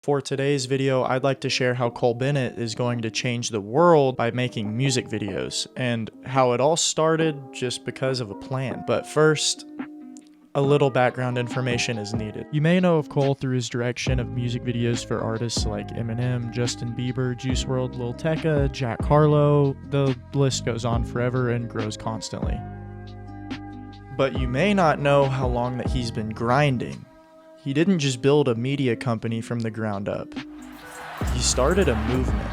For today's video, I'd like to share how Cole Bennett is going to change the world by making music videos, and how it all started just because of a plan. But first, a little background information is needed. You may know of Cole through his direction of music videos for artists like Eminem, Justin Bieber, Juice WRLD, Lil Tecca, Jack Harlow. The list goes on forever and grows constantly. But you may not know how long that he's been grinding. He didn't just build a media company from the ground up. He started a movement.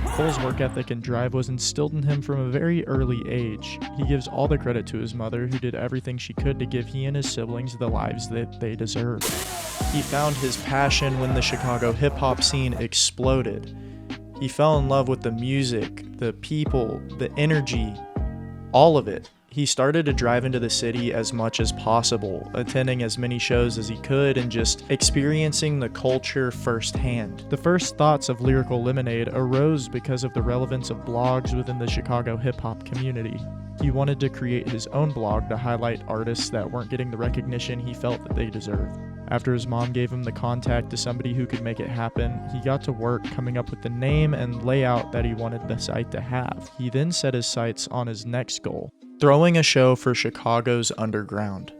Cole's work ethic and drive was instilled in him from a very early age. He gives all the credit to his mother, who did everything she could to give he and his siblings the lives that they deserved. He found his passion when the Chicago hip-hop scene exploded. He fell in love with the music, the people, the energy, all of it. He started to drive into the city as much as possible, attending as many shows as he could and just experiencing the culture firsthand. The first thoughts of Lyrical Lemonade arose because of the relevance of blogs within the Chicago hip-hop community. He wanted to create his own blog to highlight artists that weren't getting the recognition he felt that they deserved. After his mom gave him the contact to somebody who could make it happen, he got to work coming up with the name and layout that he wanted the site to have. He then set his sights on his next goal: throwing a show for Chicago's underground.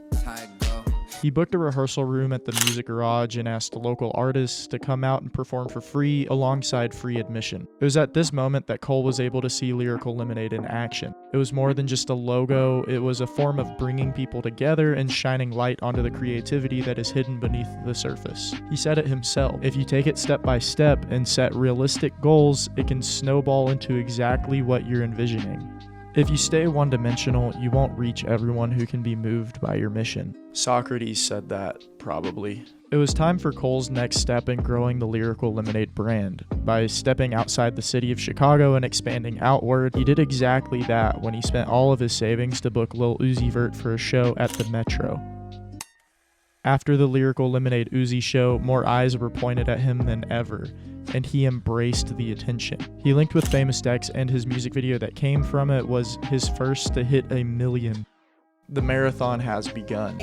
He booked a rehearsal room at the Music Garage and asked local artists to come out and perform for free alongside free admission. It was at this moment that Cole was able to see Lyrical Lemonade in action. It was more than just a logo, it was a form of bringing people together and shining light onto the creativity that is hidden beneath the surface. He said it himself: if you take it step by step and set realistic goals, it can snowball into exactly what you're envisioning. If you stay one-dimensional, you won't reach everyone who can be moved by your mission. Socrates said that, probably. It was time for Cole's next step in growing the Lyrical Lemonade brand. By stepping outside the city of Chicago and expanding outward, he did exactly that when he spent all of his savings to book Lil Uzi Vert for a show at the Metro. After the Lyrical Lemonade Uzi show, more eyes were pointed at him than ever, and he embraced the attention. He linked with Famous Dex, and his music video that came from it was his first to hit 1 million. The marathon has begun.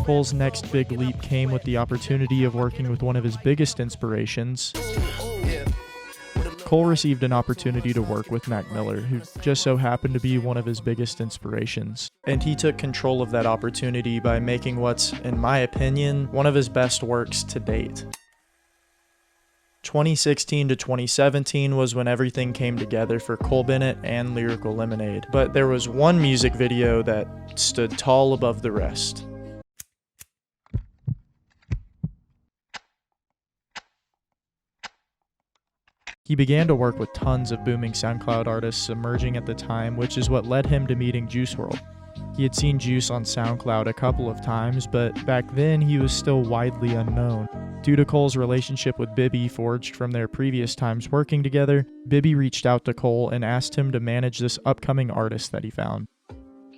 Cole's next big leap came with the opportunity of working with one of his biggest inspirations. Cole received an opportunity to work with Mac Miller, who just so happened to be one of his biggest inspirations. And he took control of that opportunity by making what's, in my opinion, one of his best works to date. 2016 to 2017 was when everything came together for Cole Bennett and Lyrical Lemonade, but there was one music video that stood tall above the rest. He began to work with tons of booming SoundCloud artists emerging at the time, which is what led him to meeting Juice WRLD. He had seen Juice on SoundCloud a couple of times, but back then he was still widely unknown. Due to Cole's relationship with Bibby, forged from their previous times working together, Bibby reached out to Cole and asked him to manage this upcoming artist that he found.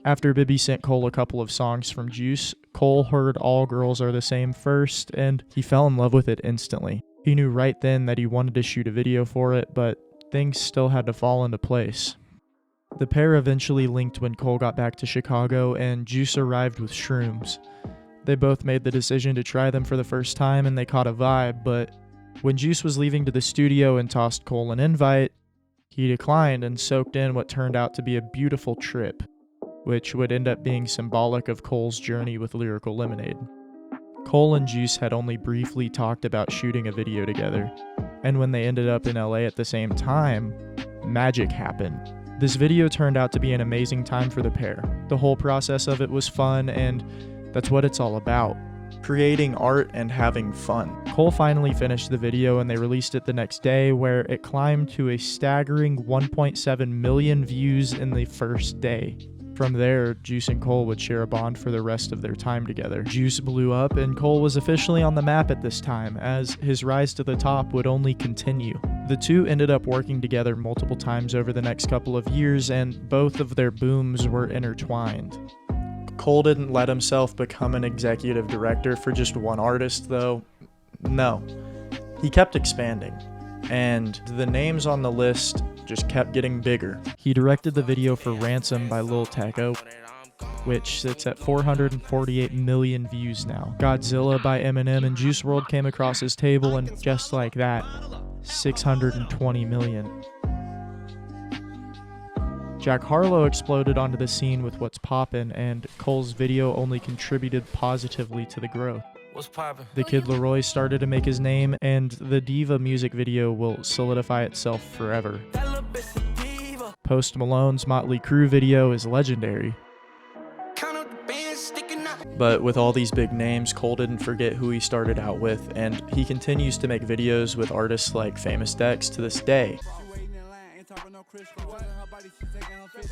After Bibby sent Cole a couple of songs from Juice, Cole heard All Girls Are the Same first, and he fell in love with it instantly. He knew right then that he wanted to shoot a video for it, but things still had to fall into place. The pair eventually linked when Cole got back to Chicago and Juice arrived with shrooms. They both made the decision to try them for the first time and they caught a vibe, but when Juice was leaving to the studio and tossed Cole an invite, he declined and soaked in what turned out to be a beautiful trip, which would end up being symbolic of Cole's journey with Lyrical Lemonade. Cole and Juice had only briefly talked about shooting a video together, and when they ended up in LA at the same time, magic happened. This video turned out to be an amazing time for the pair. The whole process of it was fun, and that's what it's all about: creating art and having fun. Cole finally finished the video and they released it the next day, where it climbed to a staggering 1.7 million views in the first day. From there, Juice and Cole would share a bond for the rest of their time together. Juice blew up and Cole was officially on the map at this time, as his rise to the top would only continue. The two ended up working together multiple times over the next couple of years, and both of their booms were intertwined. Cole didn't let himself become an executive director for just one artist, though. No. He kept expanding, and the names on the list just kept getting bigger. He directed the video for Ransom by Lil Tecca, which sits at 448 million views now. Godzilla by Eminem and Juice WRLD came across his table, and just like that, 620 million. Jack Harlow exploded onto the scene with What's Poppin', and Cole's video only contributed positively to the growth. What's poppin'? The Kid Laroi started to make his name, and the Diva music video will solidify itself forever. Post Malone's Motley Crue video is legendary. But with all these big names, Cole didn't forget who he started out with, and he continues to make videos with artists like Famous Dex to this day.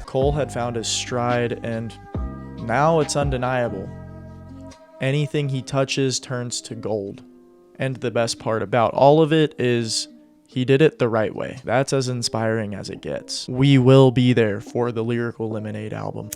Cole had found his stride, and now it's undeniable. Anything he touches turns to gold. And the best part about all of it is he did it the right way. That's as inspiring as it gets. We will be there for the Lyrical Lemonade album.